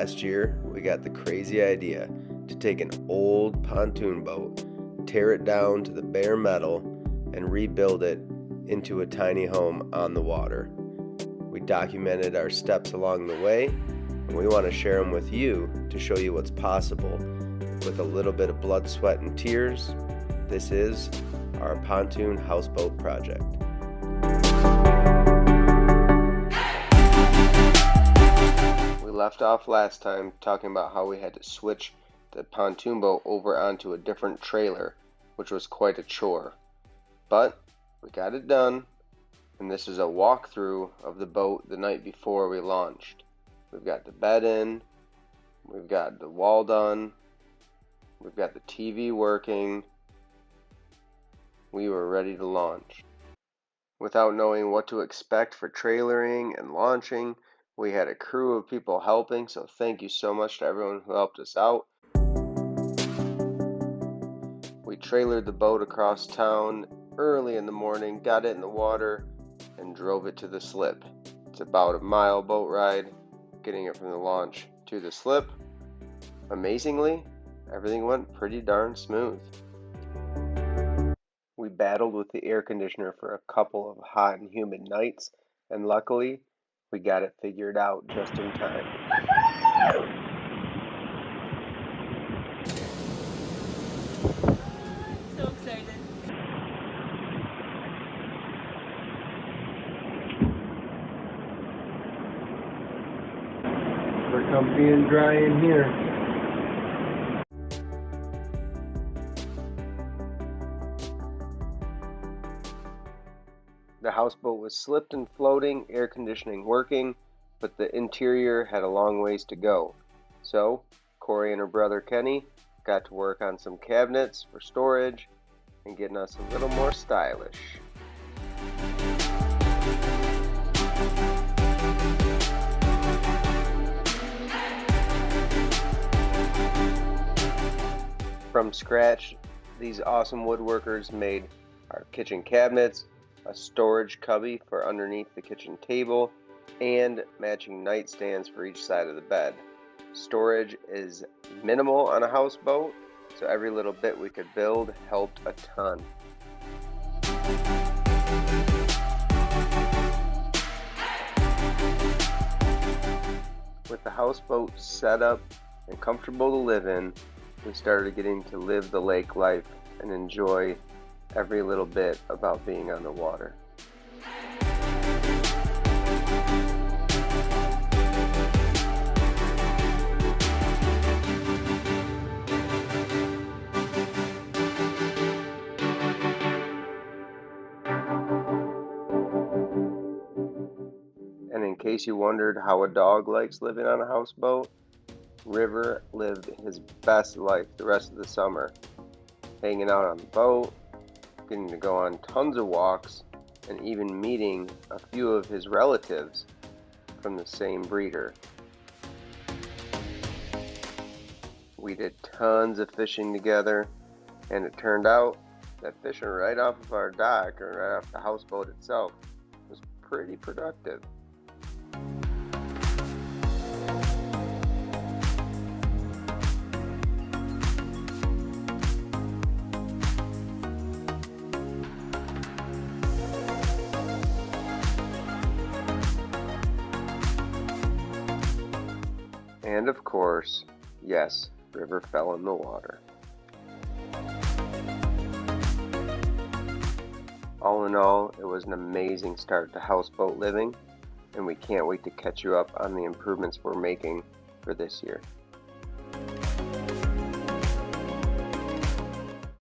last year, we got the crazy idea to take an old pontoon boat, tear it down to the bare metal, and rebuild it into a tiny home on the water. We documented our steps along the way, and we want to share them with you to show you what's possible with a little bit of blood, sweat, and tears. This is our Pontoon Houseboat project. We left off last time talking about how we had to switch the pontoon boat over onto a different trailer, which was quite a chore. But we got it done, and this is a walkthrough of the boat the night before we launched. We've got the bed in, we've got the wall done, we've got the TV working. We were ready to launch. Without knowing what to expect for trailering and launching, we had a crew of people helping, so thank you so much to everyone who helped us out. We trailered the boat across town early in the morning, got it in the water, and drove it to the slip. It's about a mile boat ride, getting it from the launch to the slip. Amazingly, everything went pretty darn smooth. We battled with the air conditioner for a couple of hot and humid nights, and luckily, we got it figured out just in time. So excited. We're comfy and dry in here. The houseboat was slipped and floating, air conditioning working, but the interior had a long ways to go. So, Corey and her brother Kenny got to work on some cabinets for storage and getting us a little more stylish. From scratch, these awesome woodworkers made our kitchen cabinets, a storage cubby for underneath the kitchen table, and matching nightstands for each side of the bed. Storage is minimal on a houseboat, so every little bit we could build helped a ton. With the houseboat set up and comfortable to live in, we started getting to live the lake life and enjoy every little bit about being on the water. And in case you wondered how a dog likes living on a houseboat, River lived his best life the rest of the summer, hanging out on the boat, getting to go on tons of walks, and even meeting a few of his relatives from the same breeder. We did tons of fishing together, and it turned out that fishing right off of our dock, or right off the houseboat itself, was pretty productive. And of course, yes, River fell in the water. All in all, it was an amazing start to houseboat living, and we can't wait to catch you up on the improvements we're making for this year.